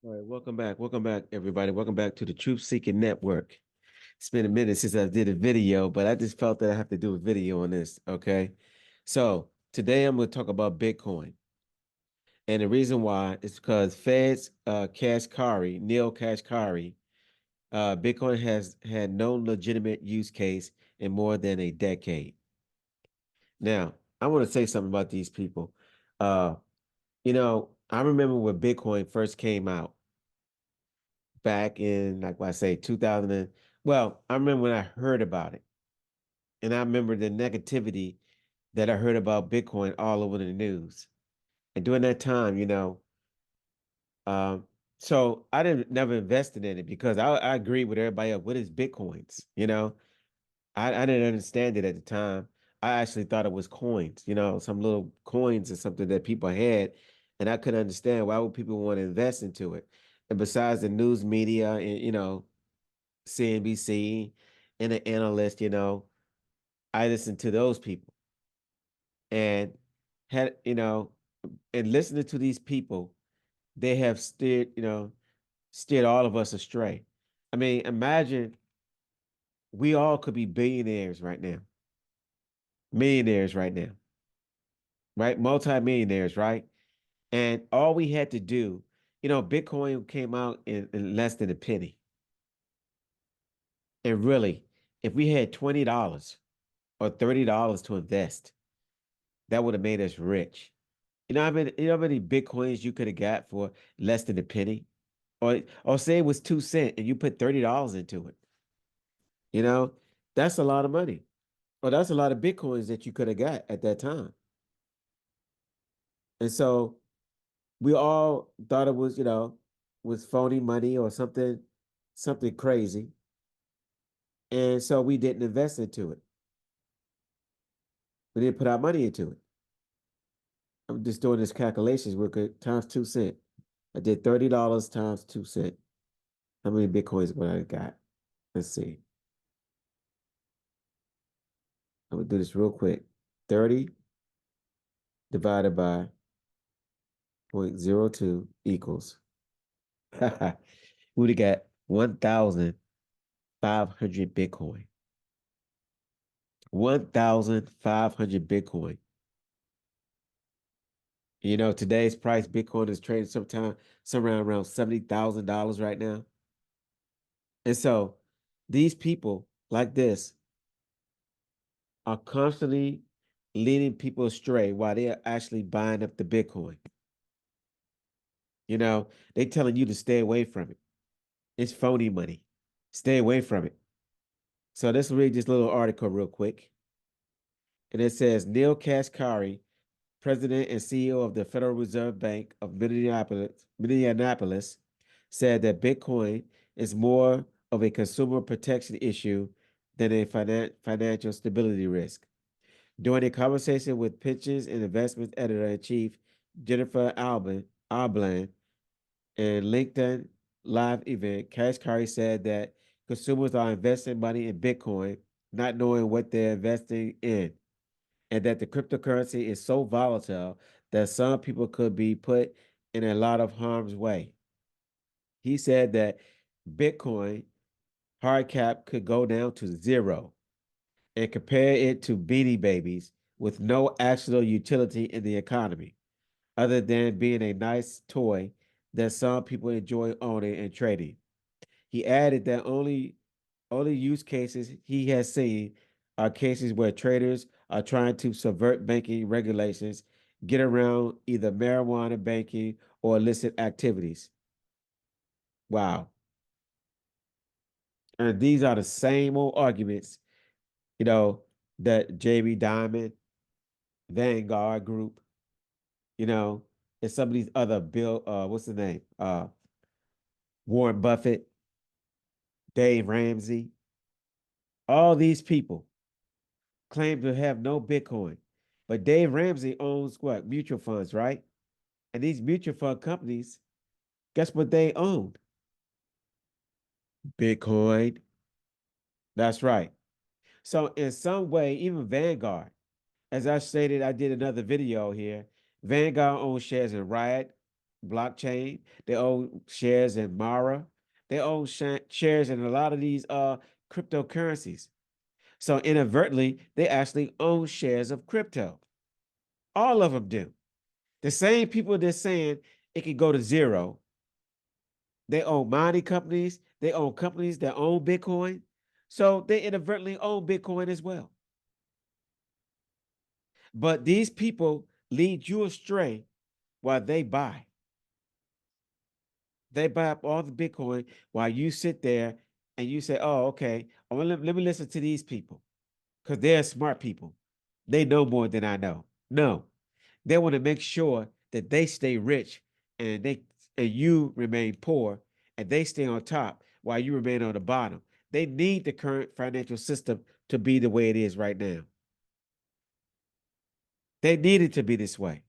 All right, welcome back, everybody. Welcome back to the Truth Seeking Network. It's been a minute since I did a video, but I just felt that I have to do a video on this. Okay, so today I'm going to talk about Bitcoin, and the reason why is because Fed's Kashkari, Neil Kashkari, Bitcoin has had no legitimate use case in more than a decade. Now, I want to say something about these people. Uh, I remember when Bitcoin first came out back in, like what I say, 2000. Well, I remember when I heard about it, and I remember the negativity that I heard about Bitcoin all over the news. And during that time, um, so I didn't never invested in it because I agree with everybody else. What is Bitcoins? I didn't understand it at the time. I actually thought it was coins, some little coins or something that people had, and I couldn't understand why would people want to invest into it. And besides the news media and CNBC and an analyst, I listened to those people and had, and listening to these people, they have steered all of us astray. I mean, imagine we all could be billionaires right now, millionaires right now, right? Multi-millionaires, right? And all we had to do, Bitcoin came out in less than a penny. And really, if we had $20 or $30 to invest, that would have made us rich. How many Bitcoins you could have got for less than a penny? Or say it was 2 cents and you put $30 into it. You know, that's a lot of money. Or that's a lot of Bitcoins that you could have got at that time. And so we all thought it was, was phony money or something crazy. And so we didn't invest into it. We didn't put our money into it. I'm just doing this calculations real quick. Times 2 cents. I did $30 times 2 cents. How many Bitcoins would I got? Let's see. I'm gonna do this real quick. 30 divided by 0.02 equals. We would have got 1,500 Bitcoin. 1,500 Bitcoin. Today's price, Bitcoin is trading somewhere around $70,000 right now. And so these people like this are constantly leading people astray while they're actually buying up the Bitcoin. They telling you to stay away from it. It's phony money. Stay away from it. So let's read this little article real quick. And it says Neil Kashkari, president and CEO of the Federal Reserve Bank of Minneapolis, said that Bitcoin is more of a consumer protection issue than a financial stability risk. During a conversation with pensions and investments editor-in-chief Jennifer Albin and LinkedIn Live event, Kashkari said that consumers are investing money in Bitcoin, not knowing what they're investing in, and that the cryptocurrency is so volatile that some people could be put in a lot of harm's way. He said that Bitcoin hard cap could go down to zero and compare it to Beanie Babies with no actual utility in the economy, other than being a nice toy that some people enjoy owning and trading. He added that only use cases he has seen are cases where traders are trying to subvert banking regulations, get around either marijuana banking or illicit activities. Wow. And these are the same old arguments, you know, that JB Diamond, Vanguard Group, you know, and some of these other what's the name? Warren Buffett, Dave Ramsey, all these people claim to have no Bitcoin. But Dave Ramsey owns what? Mutual funds, right? And these mutual fund companies, guess what they own? Bitcoin. That's right. So in some way, even Vanguard, as I stated, I did another video here. Vanguard owns shares in Riot, blockchain. They own shares in Mara. They own shares in a lot of these cryptocurrencies. So inadvertently, they actually own shares of crypto. All of them do. The same people that's saying it can go to zero, they own mining companies. They own companies that own Bitcoin. So they inadvertently own Bitcoin as well. But these people lead you astray while they buy. They buy up all the Bitcoin while you sit there and you say, oh, okay, let me listen to these people because they're smart people. They know more than I know. No, they want to make sure that they stay rich and you remain poor and they stay on top while you remain on the bottom. They need the current financial system to be the way it is right now. They need it to be this way.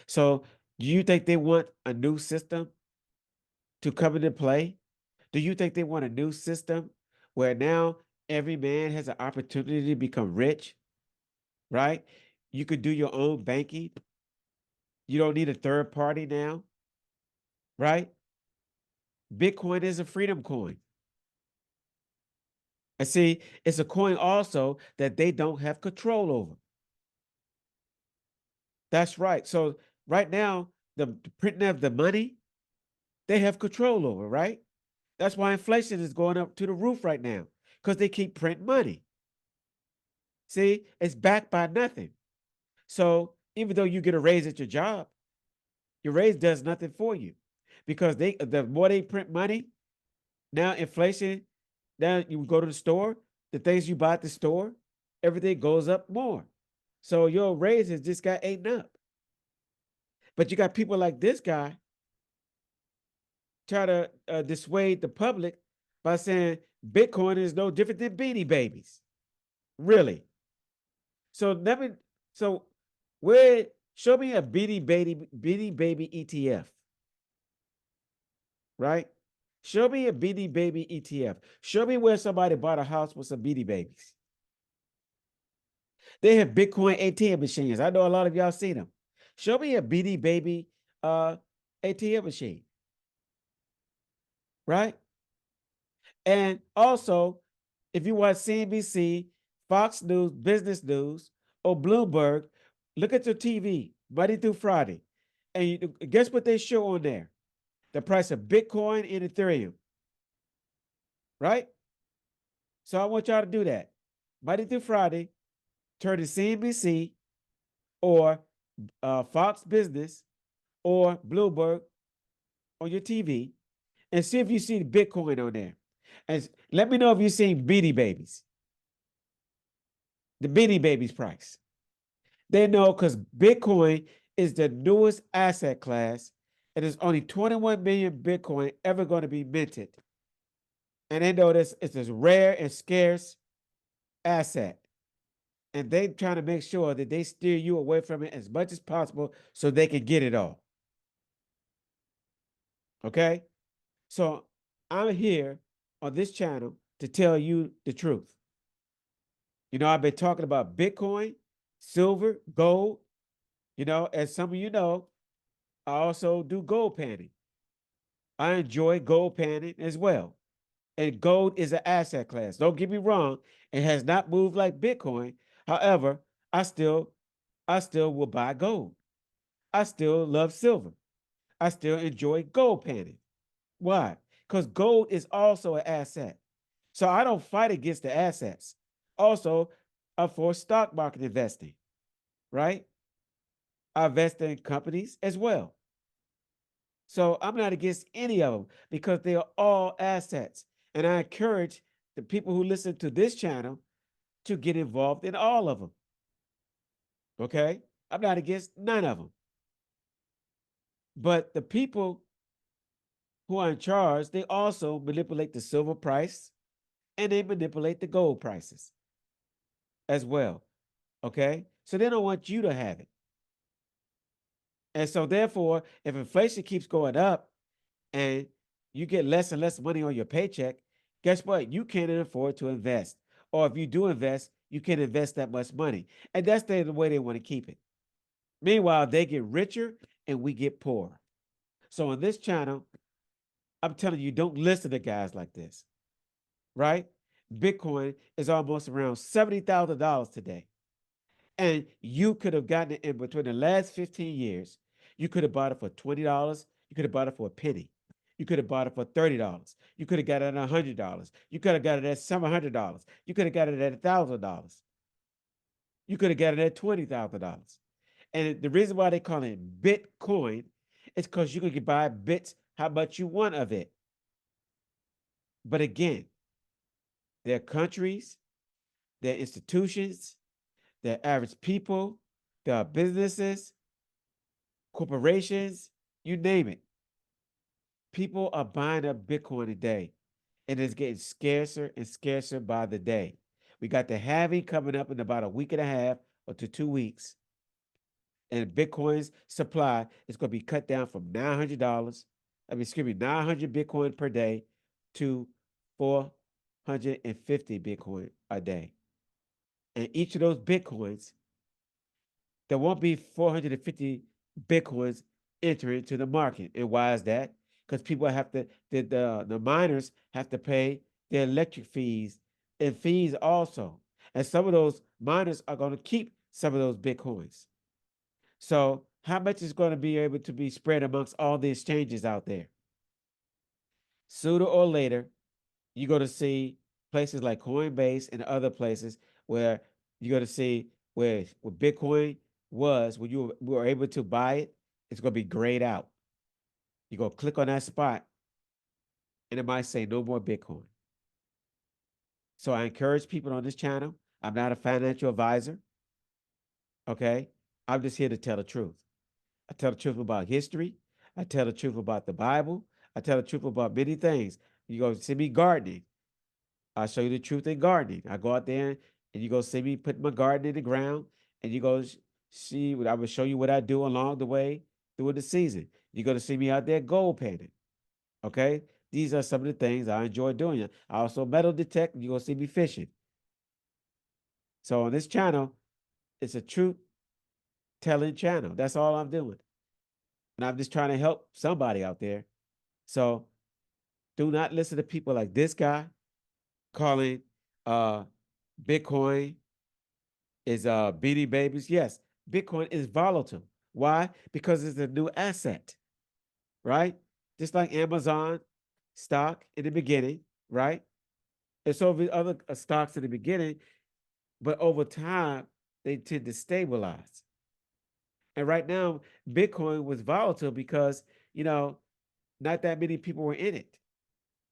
So, do you think they want a new system to come into play? Do you think they want a new system where now every man has an opportunity to become rich, right? You could do your own banking. You don't need a third party now, right? Bitcoin is a freedom coin. And see, it's a coin also that they don't have control over. That's right. So right now, the printing of the money, they have control over, right? That's why inflation is going up to the roof right now, because they keep printing money. See, it's backed by nothing. So even though you get a raise at your job, your raise does nothing for you because the more they print money, now inflation, now you go to the store, the things you buy at the store, everything goes up more. So your raises just got eaten up. But you got people like this guy try to dissuade the public by saying Bitcoin is no different than Beanie Babies. Really? So let me. So where? Show me a Beanie Baby ETF. Right? Show me a Beanie Baby ETF. Show me where somebody bought a house with some Beanie Babies. They have Bitcoin ATM machines. I know a lot of y'all seen them. Show me a Beanie Baby ATM machine. Right? And also, if you watch CNBC, Fox News, Business News, or Bloomberg, look at your TV Monday through Friday. And guess what they show on there? The price of Bitcoin and Ethereum. Right? So I want y'all to do that. Monday through Friday, turn to CNBC or Fox Business or Bloomberg on your TV and see if you see the Bitcoin on there. And let me know if you've seen Beanie Babies. The Beanie Babies price. They know because Bitcoin is the newest asset class and there's only 21 million Bitcoin ever going to be minted. And they know this it's a rare and scarce asset. And they trying to make sure that they steer you away from it as much as possible so they can get it all. Okay? So I'm here on this channel to tell you the truth. You know, I've been talking about Bitcoin, silver, gold. You know, as some of you know, I also do gold panning. I enjoy gold panning as well. And gold is an asset class. Don't get me wrong, it has not moved like Bitcoin. However, I still will buy gold. I still love silver. I still enjoy gold panning. Why? Because gold is also an asset. So I don't fight against the assets. Also, I'm for stock market investing, right? I invest in companies as well. So I'm not against any of them because they are all assets. And I encourage the people who listen to this channel to get involved in all of them. Okay? I'm not against none of them. But the people who are in charge, they also manipulate the silver price and they manipulate the gold prices as well. Okay? So they don't want you to have it. And so therefore, if inflation keeps going up and you get less and less money on your paycheck, guess what? You can't afford to invest. Or if you do invest, you can't invest that much money. And that's the way they want to keep it. Meanwhile, they get richer and we get poorer. So on this channel, I'm telling you, don't listen to guys like this, right? Bitcoin is almost around $70,000 today. And you could have gotten it in between the last 15 years. You could have bought it for $20. You could have bought it for a penny. You could have bought it for $30. You could have got it at $100. You could have got it at $700. You could have got it at $1,000. You could have got it at $20,000. And the reason why they call it Bitcoin is because you can buy bits how much you want of it. But again, there are countries, there are institutions, there are average people, there are businesses, corporations, you name it. People are buying up Bitcoin today, and it's getting scarcer and scarcer by the day. We got the halving coming up in about a week and a half or to 2 weeks. And Bitcoin's supply is going to be cut down from $900, 900 Bitcoin per day to 450 Bitcoin a day. And each of those Bitcoins, there won't be 450 Bitcoins entering to the market. And why is that? Because people have to, the miners have to pay their electric fees and fees also. And some of those miners are going to keep some of those Bitcoins. So how much is going to be able to be spread amongst all the exchanges out there? Sooner or later, you're going to see places like Coinbase and other places where you're going to see where Bitcoin was, when you were able to buy it, it's going to be grayed out. You go click on that spot, and it might say no more Bitcoin. So I encourage people on this channel. I'm not a financial advisor. Okay. I'm just here to tell the truth. I tell the truth about history. I tell the truth about the Bible. I tell the truth about many things. You go see me gardening. I'll show you the truth in gardening. I go out there and you go see me put my garden in the ground, and you go see what I will show you what I do along the way through the season. You're going to see me out there gold painting. Okay. These are some of the things I enjoy doing. I also metal detect, and you're going to see me fishing. So on this channel, it's a truth telling channel. That's all I'm doing. And I'm just trying to help somebody out there. So do not listen to people like this guy calling Bitcoin is Beanie Babies. Yes, Bitcoin is volatile. Why? Because it's a new asset, right? Just like Amazon stock in the beginning, right? And so the other stocks in the beginning, but over time, they tend to stabilize. And right now, Bitcoin was volatile because, not that many people were in it.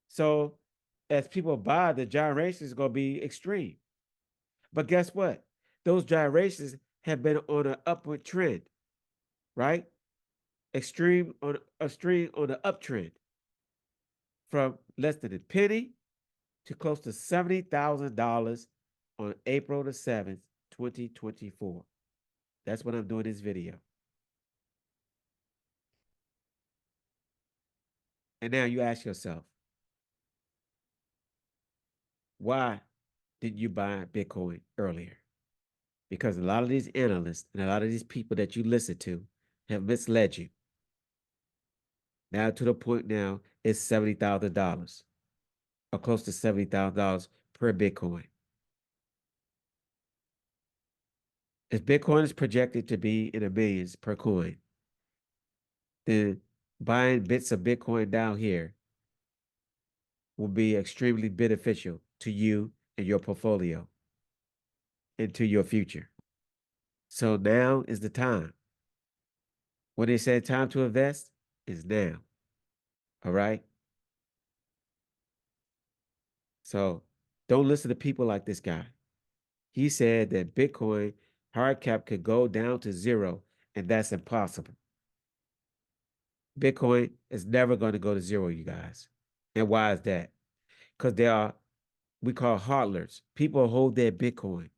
So as people buy, the gyrations is going to be extreme. But guess what? Those gyrations have been on an upward trend, right? Extreme on a stream on an uptrend from less than a penny to close to $70,000 on April the 7th, 2024. That's when I'm doing this video. And now you ask yourself, why didn't you buy Bitcoin earlier? Because a lot of these analysts and a lot of these people that you listen to have misled you. Now to the point now, it's $70,000 or close to $70,000 per Bitcoin. If Bitcoin is projected to be in the millions per coin, then buying bits of Bitcoin down here will be extremely beneficial to you and your portfolio and to your future. So now is the time. When they say time to invest, is now. All right? So don't listen to people like this guy. He said that Bitcoin hard cap could go down to zero, and that's impossible. Bitcoin is never going to go to zero, you guys. And why is that? Because there are, we call hodlers. People hold their Bitcoin.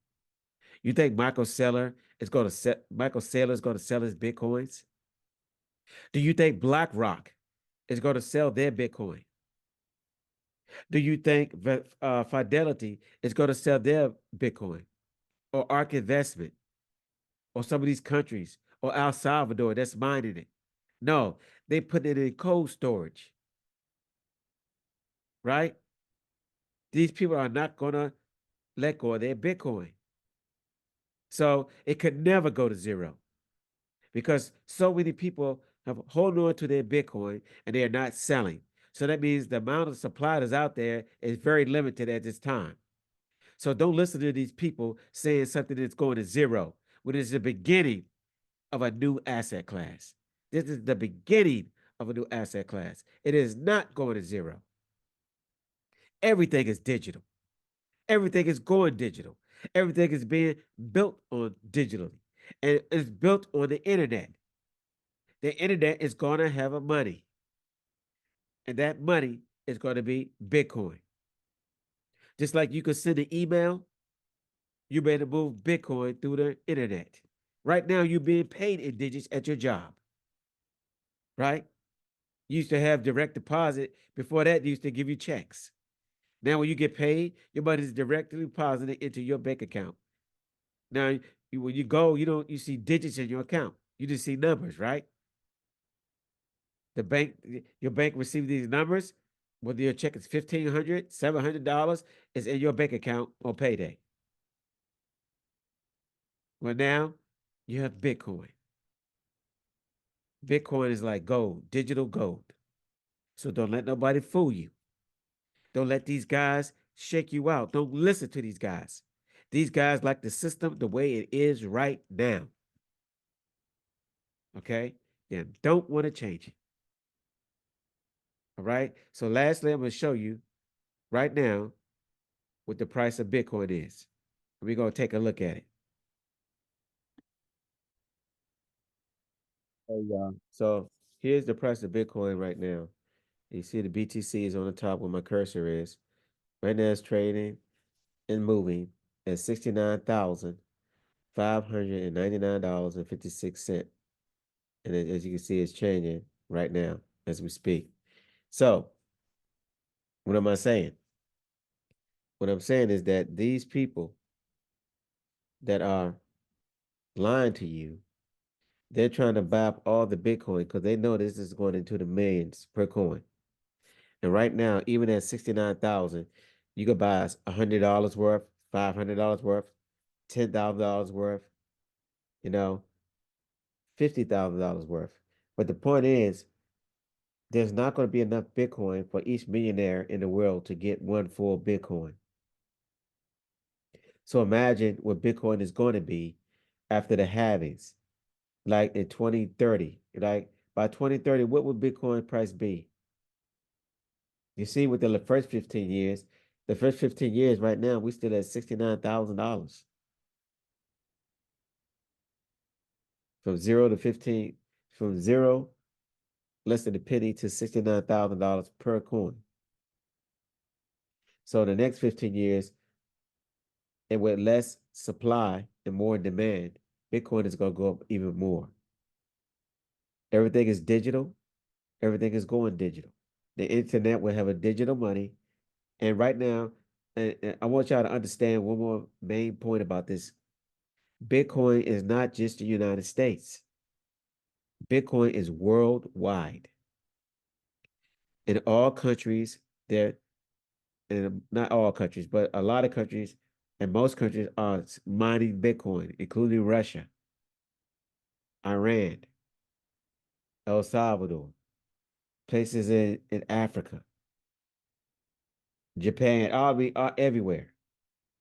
You think Michael Saylor is going to sell his Bitcoins? Do you think BlackRock is going to sell their Bitcoin? Do you think Fidelity is going to sell their Bitcoin? Or ARK Investment? Or some of these countries? Or El Salvador that's mining it? No, they put it in cold storage, right? These people are not going to let go of their Bitcoin. So it could never go to zero because so many people have holding on to their Bitcoin and they are not selling. So that means the amount of supply that's out there is very limited at this time. So don't listen to these people saying something that's going to zero when it's the beginning of a new asset class. This is the beginning of a new asset class. It is not going to zero. Everything is digital. Everything is going digital. Everything is being built on digitally. And it's built on the internet. The internet is going to have a money. And that money is going to be Bitcoin. Just like you could send an email, you better move Bitcoin through the internet. Right now, you're being paid in digits at your job, right? You used to have direct deposit. Before that, they used to give you checks. Now, when you get paid, your money is directly deposited into your bank account. Now, when you go, you see digits in your account. You just see numbers, right? The bank, your bank receives these numbers. Whether your check is $1,500, $700 is in your bank account on payday. Well, now you have Bitcoin. Bitcoin is like gold, digital gold. So don't let nobody fool you. Don't let these guys shake you out. Don't listen to these guys. These guys like the system the way it is right now. Okay? They don't want to change it. All right? So lastly, I'm going to show you right now what the price of Bitcoin is. We're going to take a look at it. Hey, y'all. So here's the price of Bitcoin right now. You see the BTC is on the top where my cursor is. Right now it's trading and moving at $69,599.56. And as you can see, it's changing right now as we speak. So what am I saying? What I'm saying is that these people that are lying to you, they're trying to buy up all the Bitcoin because they know this is going into the millions per coin. And right now, even at 69,000, you could buy $100 worth, $500 worth, $10,000 worth, you know, $50,000 worth. But the point is, there's not going to be enough Bitcoin for each millionaire in the world to get one full Bitcoin. So imagine what Bitcoin is going to be after the halvings, like in 2030. Like by 2030, what would Bitcoin price be? You see, with the first 15 years, the first 15 years right now, we still at $69,000. From zero to 15, from zero, less than a penny to $69,000 per coin. So the next 15 years, and with less supply and more demand, Bitcoin is going to go up even more. Everything is digital. Everything is going digital. The internet will have a digital money. And right now, and I want y'all to understand one more main point about this. Bitcoin is not just the United States. Bitcoin is worldwide. In all countries, there, and not all countries, but a lot of countries and most countries are mining Bitcoin, including Russia, Iran, El Salvador, places in Africa, Japan, all everywhere.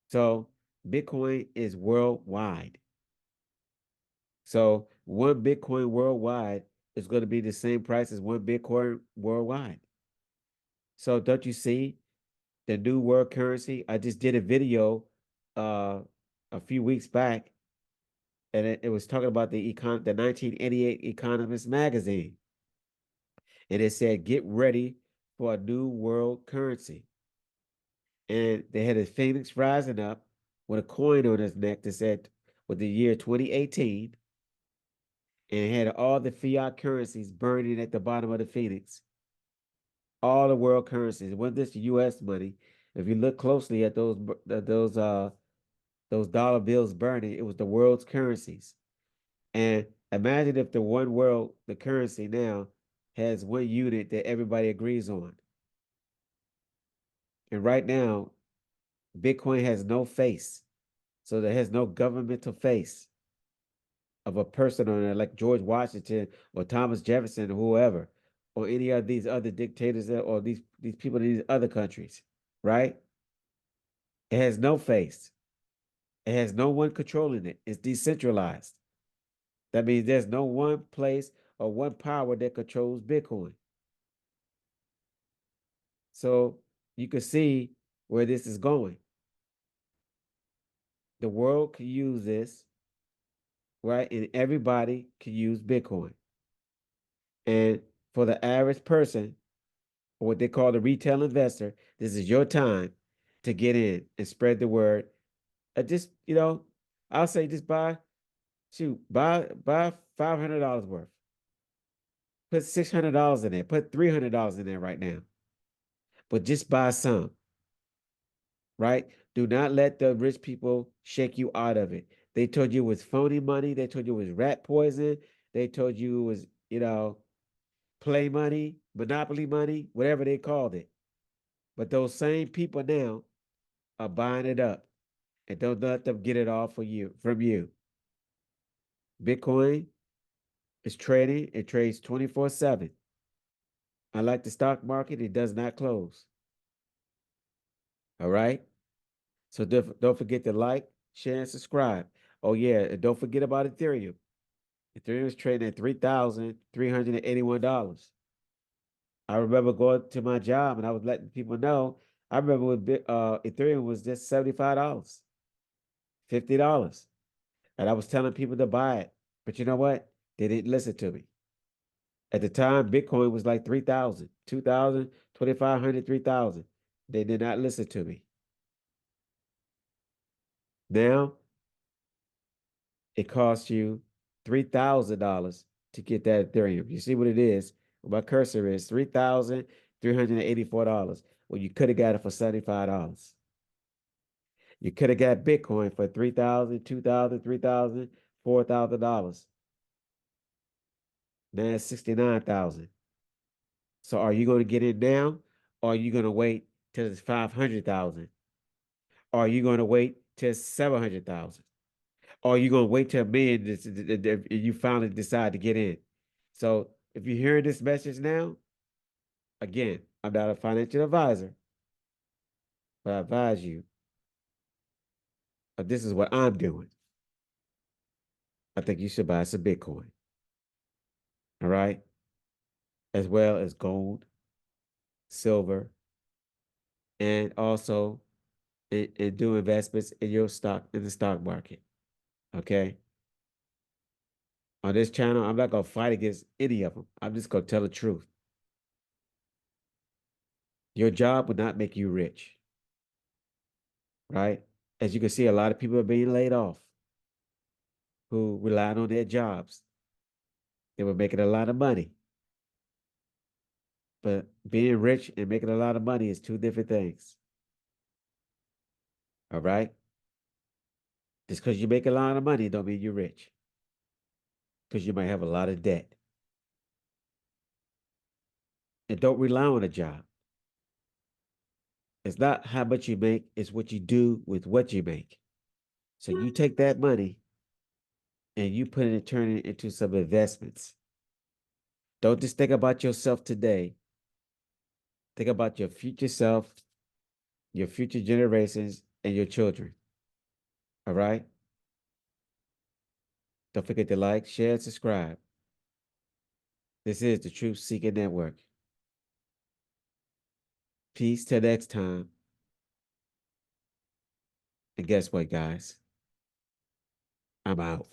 So Bitcoin is worldwide. So one Bitcoin worldwide is going to be the same price as one Bitcoin worldwide. So don't you see the new world currency? I just did a video uh a few weeks back, and it was talking about the 1988 Economist magazine. And it said, get ready for a new world currency. And they had a phoenix rising up with a coin on his neck that said, with the year 2018, and it had all the fiat currencies burning at the bottom of the phoenix. All the world currencies. It wasn't just U.S. money. If you look closely at those dollar bills burning, it was the world's currencies. And Imagine if the one world, the currency now, has one unit that everybody agrees on. And right now, Bitcoin has no face. So there has no governmental face of a person on there like George Washington or Thomas Jefferson or whoever, or any of these other dictators or these people in these other countries, right? It has no face. It has no one controlling it. It's decentralized. That means there's no one place or one power that controls Bitcoin. So you can see where this is going. The world can use this, right? And everybody can use Bitcoin. And for the average person, or what they call the retail investor, this is your time to get in and spread the word. Just, I'll say just buy $500 worth. Put $600 in there. Put $300 in there right now. But just buy some, right? Do not let the rich people shake you out of it. They told you it was phony money. They told you it was rat poison. They told you it was, play money, monopoly money, whatever they called it. But those same people now are buying it up, and don't let them get it all from you. Bitcoin is trading. It trades 24/7. Unlike the stock market, it does not close. All right. So don't forget to like, share, and subscribe. Oh yeah, and don't forget about Ethereum. Ethereum is trading at $3,381. I remember going to my job and I was letting people know. I remember when Ethereum was just $75, $50. And I was telling people to buy it. But you know what? They didn't listen to me. At the time, Bitcoin was like 3,000, 2,000, 2,500, 3,000. They did not listen to me. Now it costs you $3,000 to get that Ethereum. You see what it is? My cursor is $3,384. Well, you could have got it for $75. You could have got Bitcoin for $3,000, $2,000, $3,000, $4,000. Now it's 69,000. So are you going to get it now, or are you going to wait till it's 500,000? Or are you going to wait till 700,000? Or are you going to wait till a million and you finally decide to get in? So if you're hearing this message now, again, I'm not a financial advisor, but I advise you, this is what I'm doing. I think you should buy some Bitcoin. All right. As well as gold, silver, and also do investments in your stock in the stock market. Okay. On this channel, I'm not gonna fight against any of them. I'm just gonna tell the truth. Your job will not make you rich, right? As you can see, a lot of people are being laid off who relied on their jobs. They were making a lot of money. But being rich and making a lot of money is two different things. All right? Just because you make a lot of money don't mean you're rich. Because you might have a lot of debt. And don't rely on a job. It's not how much you make, it's what you do with what you make. So you take that money and you put it and turn it into some investments. Don't just think about yourself today. Think about your future self, your future generations, and your children. All right? Don't forget to like, share, and subscribe. This is the Truth Seeking Network. Peace till next time. And guess what, guys? I'm out.